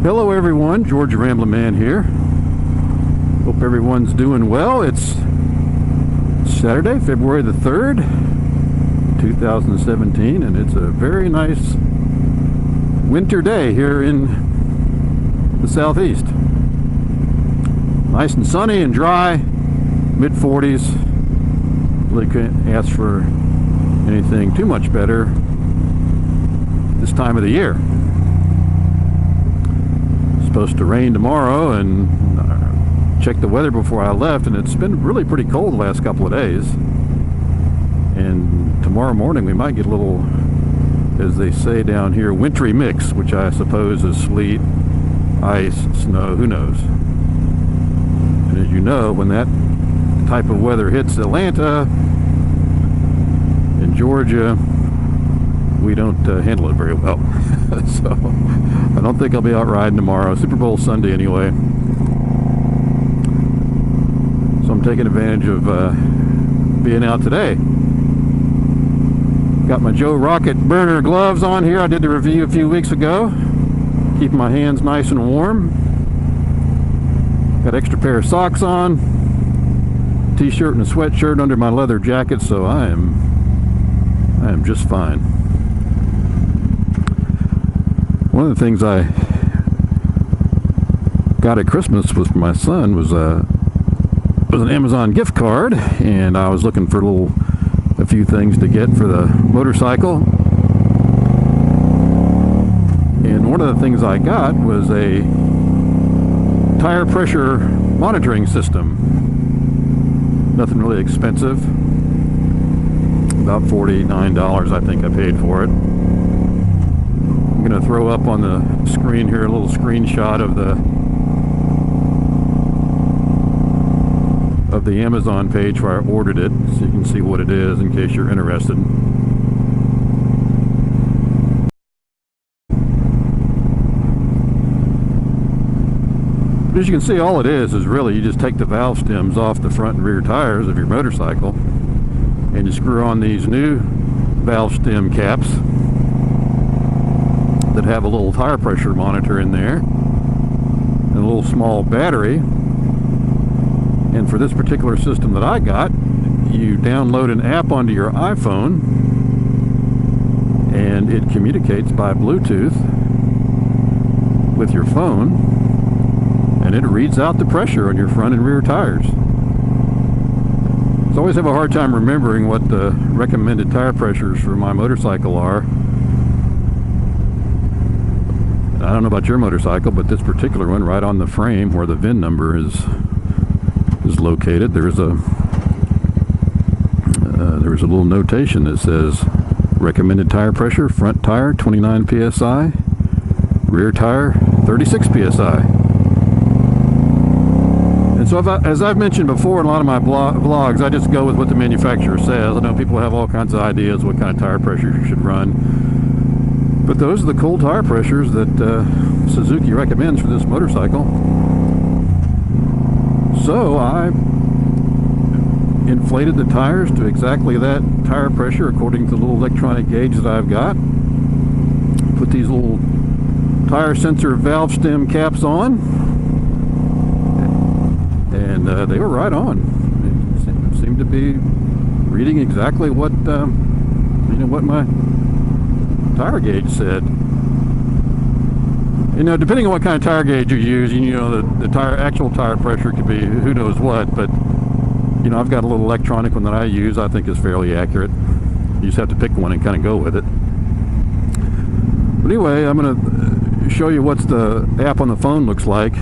Hello everyone, George Ramblin' Man here. Hope everyone's doing well. It's Saturday, February the 3rd, 2017, and it's a very nice winter day here in the southeast. Nice and sunny and dry, mid-40s. Really couldn't ask for anything too much better this time of the year. Supposed to rain tomorrow, and checked the weather before I left, and it's been really pretty cold the last couple of days. And tomorrow morning we might get a little, as they say down here, wintry mix, which I suppose is sleet, ice, snow, who knows. And as you know, when that type of weather hits Atlanta and Georgia, we don't handle it very well. So I don't think I'll be out riding tomorrow. Super Bowl Sunday anyway. So I'm taking advantage of being out today. Got my Joe Rocket burner gloves on here. I did the review a few weeks ago. Keeping my hands nice and warm. Got extra pair of socks on. T-shirt and a sweatshirt under my leather jacket, so I am just fine. One of the things I got at Christmas was for my son was an Amazon gift card, and I was looking for a few things to get for the motorcycle. And one of the things I got was a tire pressure monitoring system. Nothing really expensive. About $49 I think I paid for it. I'm going to throw up on the screen here a little screenshot of the Amazon page where I ordered it, so you can see what it is in case you're interested. But as you can see, all it is really you just take the valve stems off the front and rear tires of your motorcycle, and you screw on these new valve stem caps that have a little tire pressure monitor in there and a little small battery. And for this particular system that I got, you download an app onto your iPhone, and it communicates by Bluetooth with your phone, and it reads out the pressure on your front and rear tires. So I always have a hard time remembering what the recommended tire pressures for my motorcycle are. I don't know about your motorcycle, but this particular one, right on the frame where the VIN number is located, there's a little notation that says recommended tire pressure: front tire 29 psi, rear tire 36 psi. And so as I've mentioned before in a lot of my vlogs, I just go with what the manufacturer says. I know people have all kinds of ideas what kind of tire pressure you should run, but those are the cold tire pressures that Suzuki recommends for this motorcycle. So I inflated the tires to exactly that tire pressure according to the little electronic gauge that I've got. Put these little tire sensor valve stem caps on, and they were right on. It seemed to be reading exactly what what my tire gauge said. You know, depending on what kind of tire gauge you use, you know, the actual tire pressure could be who knows what, but you know, I've got a little electronic one that I use I think is fairly accurate. You just have to pick one and kind of go with it. But anyway, I'm going to show you what the app on the phone looks like.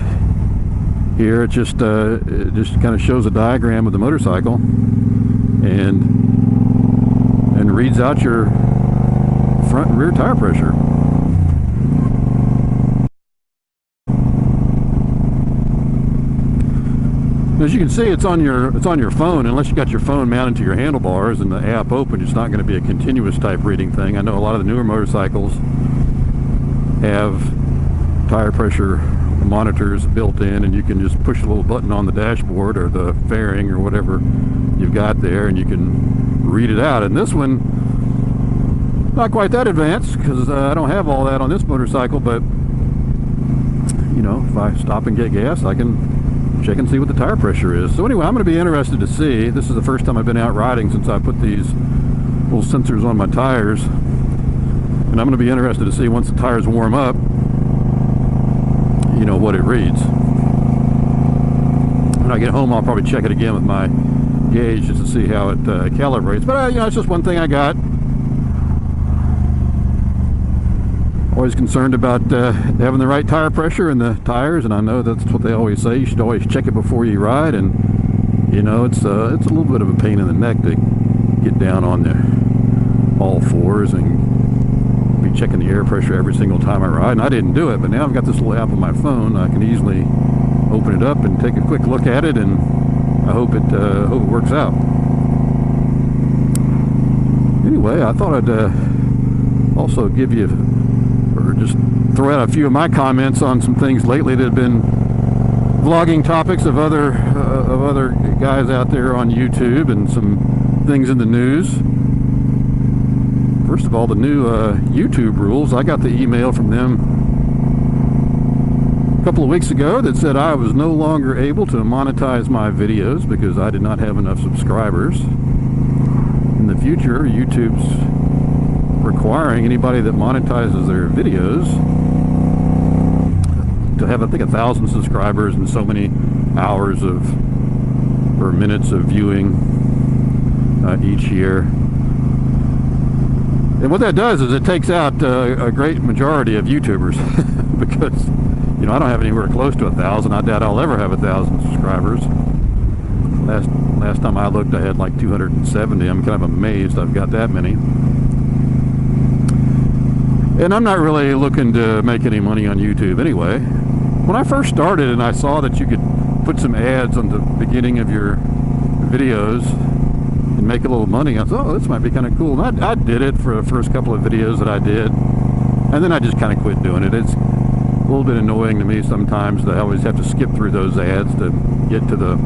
Here it just kind of shows a diagram of the motorcycle and reads out your front and rear tire pressure. As you can see, it's on your phone. Unless you got your phone mounted to your handlebars and the app open, it's not going to be a continuous type reading thing. I know a lot of the newer motorcycles have tire pressure monitors built in, and you can just push a little button on the dashboard or the fairing or whatever you've got there, and you can read it out. And this one, not quite that advanced, because I don't have all that on this motorcycle, but you know, if I stop and get gas, I can check and see what the tire pressure is. So anyway, I'm going to be interested to see. This is the first time I've been out riding since I put these little sensors on my tires, and I'm going to be interested to see once the tires warm up, you know, what it reads. When I get home, I'll probably check it again with my gauge just to see how it calibrates. But you know, it's just one thing I got. Always concerned about having the right tire pressure in the tires, and I know that's what they always say. You should always check it before you ride, and you know, it's a little bit of a pain in the neck to get down on the all fours and be checking the air pressure every single time I ride. And I didn't do it, but now I've got this little app on my phone. I can easily open it up and take a quick look at it, and I hope it works out. Anyway, I thought I'd also give you, or just throw out a few of my comments on some things lately that have been vlogging topics of other guys out there on YouTube, and some things in the news. First of all, the new YouTube rules. I got the email from them a couple of weeks ago that said I was no longer able to monetize my videos because I did not have enough subscribers. In the future, YouTube's requiring anybody that monetizes their videos to have, I think, 1,000 subscribers and so many hours of or minutes of viewing each year. And what that does is it takes out a great majority of YouTubers because, you know, I don't have anywhere close to 1,000. I doubt I'll ever have 1,000 subscribers. Last time I looked, I had like 270. I'm kind of amazed I've got that many. And I'm not really looking to make any money on YouTube anyway. When I first started and I saw that you could put some ads on the beginning of your videos and make a little money, I thought, oh, this might be kind of cool. And I did it for the first couple of videos that I did. And then I just kind of quit doing it. It's a little bit annoying to me sometimes that I always have to skip through those ads to get to the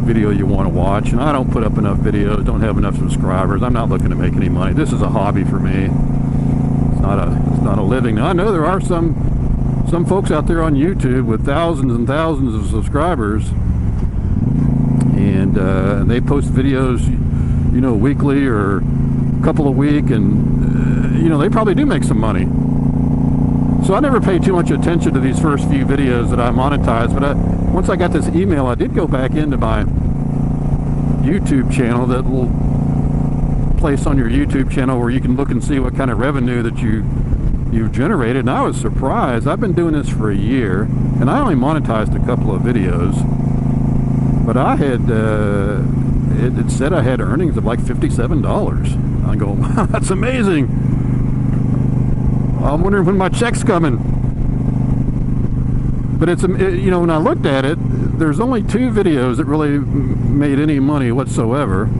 video you want to watch. And I don't put up enough videos, don't have enough subscribers. I'm not looking to make any money. This is a hobby for me. It's not a living. Now, I know there are some folks out there on YouTube with thousands and thousands of subscribers, and they post videos, you know, weekly or a couple a week, and you know, they probably do make some money. So I never paid too much attention to these first few videos that I monetized, but once I got this email, I did go back into my YouTube channel, that little place on your YouTube channel where you can look and see what kind of revenue that you've generated, and I was surprised. I've been doing this for a year, and I only monetized a couple of videos, but I had it said I had earnings of like $57. I go, wow, that's amazing. I'm wondering when my check's coming. But you know, when I looked at it, there's only 2 videos that really made any money whatsoever.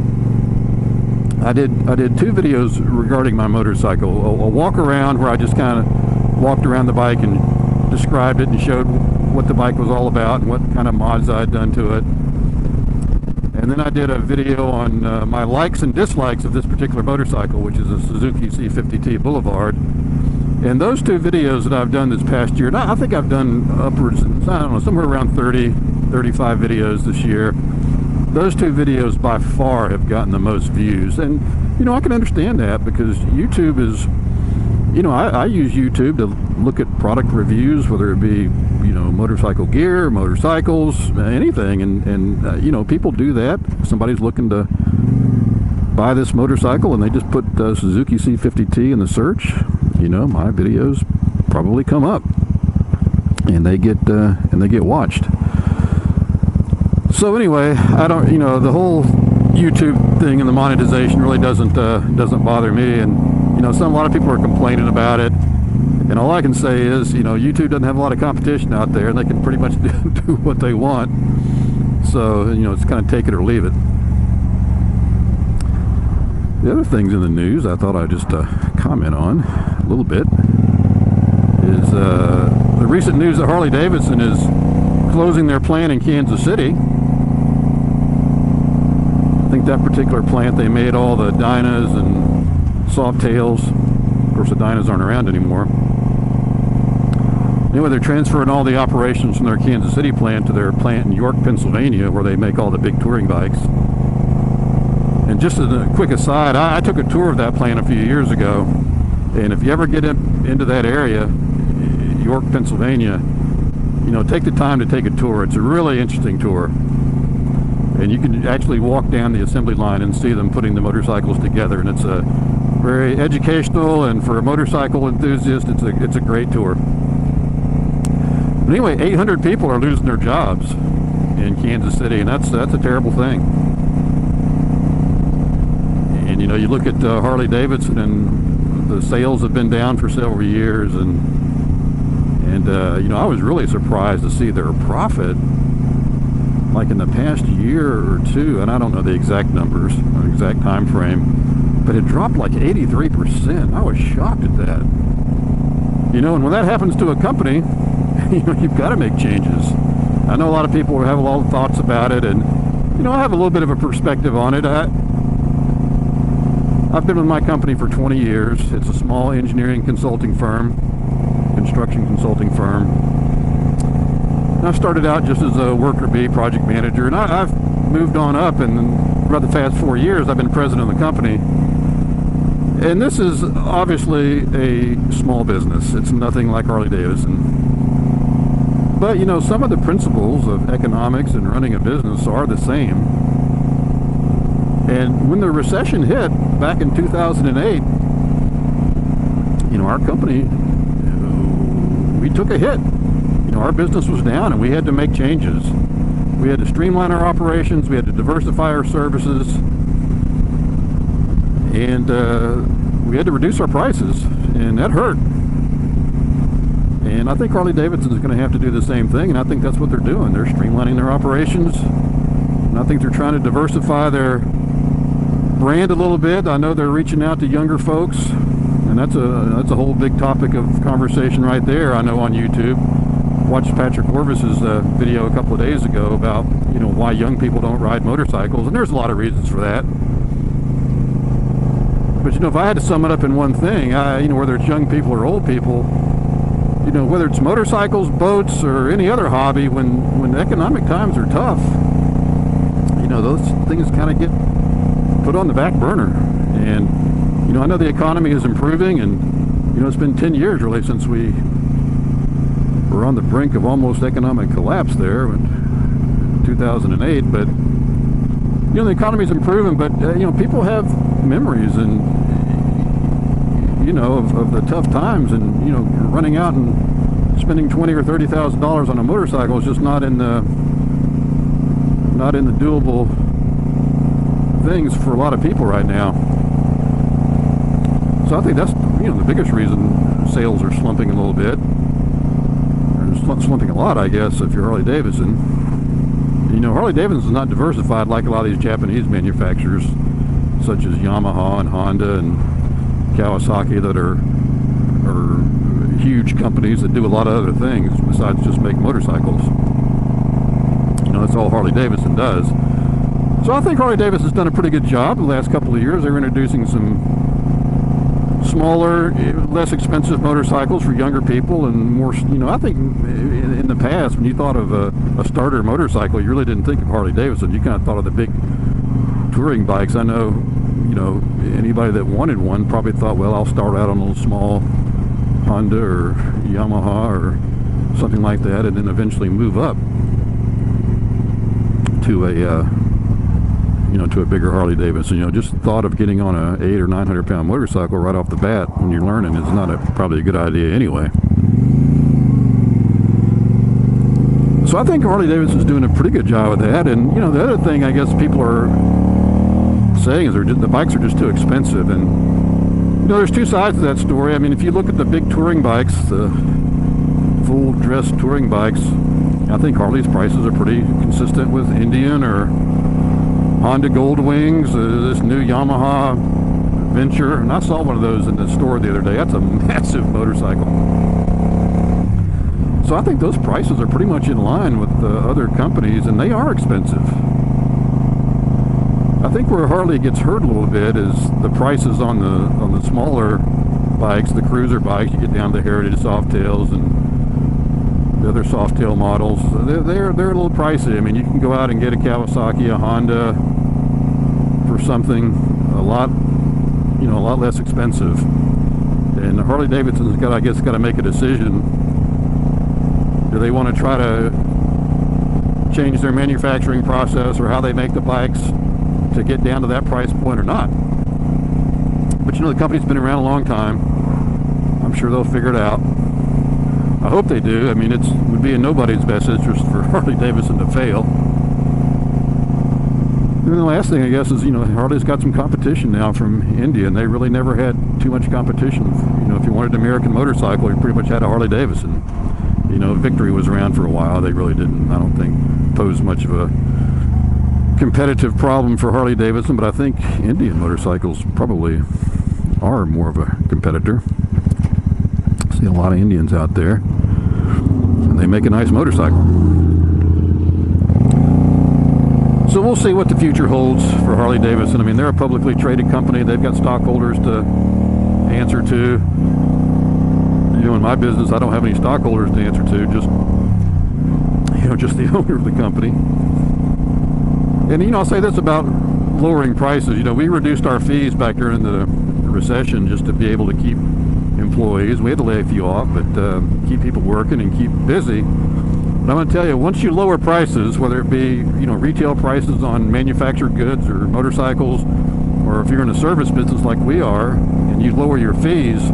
I did 2 videos regarding my motorcycle. A walk around where I just kind of walked around the bike and described it and showed what the bike was all about and what kind of mods I'd done to it. And then I did a video on my likes and dislikes of this particular motorcycle, which is a Suzuki C50T Boulevard. And those 2 videos that I've done this past year, and I think I've done upwards, I don't know, somewhere around 30, 35 videos this year. Those 2 videos by far have gotten the most views. And, you know, I can understand that because YouTube is, you know, I use YouTube to look at product reviews, whether it be, you know, motorcycle gear, motorcycles, anything. And you know, people do that. Somebody's looking to buy this motorcycle and they just put Suzuki C50T in the search. You know, my videos probably come up and they get watched. So anyway, I don't, you know, the whole YouTube thing and the monetization really doesn't bother me. And you know, a lot of people are complaining about it, and all I can say is, you know, YouTube doesn't have a lot of competition out there, and they can pretty much do what they want. So you know, it's kind of take it or leave it. The other things in the news I thought I'd just comment on a little bit is the recent news that Harley-Davidson is closing their plant in Kansas City. I think that particular plant, they made all the Dynas and Softails. Of course, the Dynas aren't around anymore. Anyway, they're transferring all the operations from their Kansas City plant to their plant in York, Pennsylvania, where they make all the big touring bikes. And just as a quick aside, I took a tour of that plant a few years ago, and if you ever get into that area, York, Pennsylvania, you know, take the time to take a tour. It's a really interesting tour. And you can actually walk down the assembly line and see them putting the motorcycles together, and it's a very educational, and for a motorcycle enthusiast, it's a great tour. But anyway, 800 people are losing their jobs in Kansas City, and that's a terrible thing. And you know, you look at Harley-Davidson, and the sales have been down for several years, and you know, I was really surprised to see their profit, like in the past year or two, and I don't know the exact numbers, or exact time frame, but it dropped like 83%. I was shocked at that. You know, and when that happens to a company, you know, you've got to make changes. I know a lot of people have a lot of thoughts about it, and you know, I have a little bit of a perspective on it. I've been with my company for 20 years. It's a small engineering consulting firm, construction consulting firm. And I started out just as a worker bee project manager, and I've moved on up, and throughout the past 4 years I've been president of the company. And this is obviously a small business. It's nothing like Harley-Davidson. But you know, some of the principles of economics and running a business are the same. And when the recession hit back in 2008, you know, our company, we took a hit. You know, our business was down, and we had to make changes. We had to streamline our operations, we had to diversify our services, and we had to reduce our prices, and that hurt. And I think Harley-Davidson is going to have to do the same thing, and I think that's what they're doing. They're streamlining their operations, and I think they're trying to diversify their brand a little bit. I know they're reaching out to younger folks, and that's a whole big topic of conversation right there. I know on YouTube. Watched Patrick Orvis's video a couple of days ago about, you know, why young people don't ride motorcycles, and there's a lot of reasons for that. But you know, if I had to sum it up in one thing, you know, whether it's young people or old people, you know, whether it's motorcycles, boats, or any other hobby, when economic times are tough, you know, those things kind of get put on the back burner. And you know, I know the economy is improving, and you know, it's been 10 years really since we were on the brink of almost economic collapse there in 2008. But you know, the economy's improving, but you know, people have memories, and you know, of the tough times, and you know, running out and spending $20,000 or $30,000 on a motorcycle is just not in the doable things for a lot of people right now. So I think that's, you know, the biggest reason sales are slumping a little bit. Slumping a lot, I guess, if you're Harley-Davidson. You know, Harley-Davidson is not diversified like a lot of these Japanese manufacturers, such as Yamaha and Honda and Kawasaki, that are huge companies that do a lot of other things besides just make motorcycles. You know, that's all Harley-Davidson does. So I think Harley-Davidson's done a pretty good job the last couple of years. They're introducing some smaller, less expensive motorcycles for younger people, and more, you know, I think in the past, when you thought of a starter motorcycle, you really didn't think of Harley-Davidson. You kind of thought of the big touring bikes. I know, you know, anybody that wanted one probably thought, well, I'll start out on a little small Honda or Yamaha or something like that, and then eventually move up to a you know, to a bigger Harley-Davidson. You know, just thought of getting on a 800 or 900 pound motorcycle right off the bat when you're learning is not probably a good idea anyway. So I think Harley-Davidson's doing a pretty good job of that. And you know, the other thing I guess people are saying is the bikes are just too expensive. And you know, there's two sides to that story. I mean, if you look at the big touring bikes, the full dress touring bikes, I think Harley's prices are pretty consistent with Indian or Honda Gold Wings, this new Yamaha Venture. And I saw one of those in the store the other day. That's a massive motorcycle. So I think those prices are pretty much in line with the other companies, and they are expensive. I think where Harley gets hurt a little bit is the prices on the smaller bikes, the cruiser bikes. You get down to Heritage Softails and the other soft tail models, they're a little pricey. I mean, you can go out and get a Kawasaki, a Honda for something a lot less expensive. And Harley-Davidson's got to make a decision. Do they want to try to change their manufacturing process or how they make the bikes to get down to that price point or not? But the company's been around a long time. I'm sure they'll figure it out. I hope they do. I mean, it would be in nobody's best interest for Harley-Davidson to fail. And then the last thing, I guess, is, Harley's got some competition now from India, and they really never had too much competition. If you wanted an American motorcycle, you pretty much had a Harley-Davidson. Victory was around for a while. They really didn't, I don't think, pose much of a competitive problem for Harley-Davidson, but I think Indian motorcycles probably are more of a competitor. I see a lot of Indians out there, and they make a nice motorcycle. So we'll see what the future holds for Harley-Davidson. I mean, they're a publicly traded company. They've got stockholders to answer to. In my business, I don't have any stockholders to answer to, just the owner of the company. And I'll say this about lowering prices. We reduced our fees back during the recession just to be able to keep employees. We had to lay a few off, but keep people working and keep busy. But I'm going to tell you, once you lower prices, whether it be retail prices on manufactured goods or motorcycles, or if you're in a service business like we are, and you lower your fees,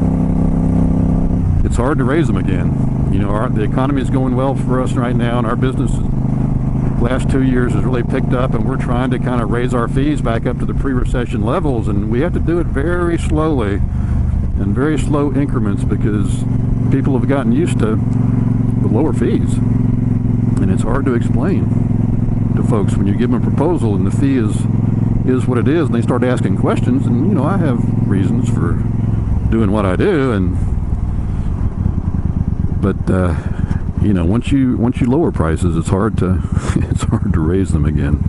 it's hard to raise them again. The economy is going well for us right now, and our business last 2 years has really picked up, and we're trying to kind of raise our fees back up to the pre-recession levels, and we have to do it very slowly in very slow increments because people have gotten used to the lower fees, and it's hard to explain to folks when you give them a proposal and the fee is what it is, and they start asking questions. And I have reasons for doing what I do, but once you lower prices, it's hard to raise them again.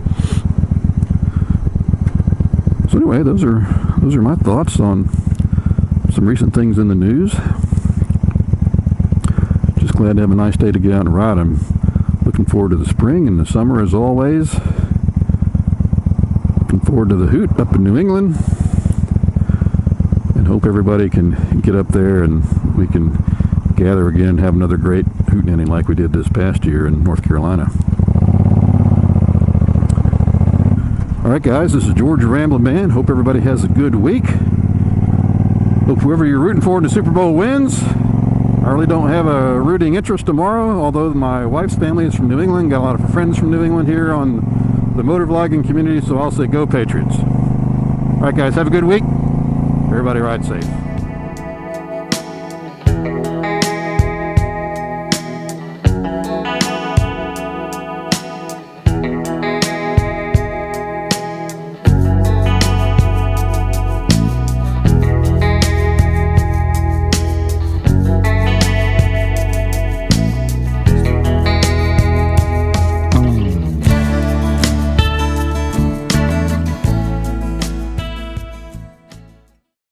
So anyway, those are my thoughts on some recent things in the news. Just glad to have a nice day to get out and ride. I'm looking forward to the spring and the summer as always. Looking forward to the hoot up in New England, and hope everybody can get up there and we can gather again and have another great hootenanny like we did this past year in North Carolina. Alright guys, this is George Ramblin' Man. Hope everybody has a good week. Hope whoever you're rooting for in the Super Bowl wins. I really don't have a rooting interest tomorrow, although my wife's family is from New England. Got a lot of friends from New England here on the motor vlogging community, so I'll say go Patriots. Alright guys, have a good week. Everybody ride safe.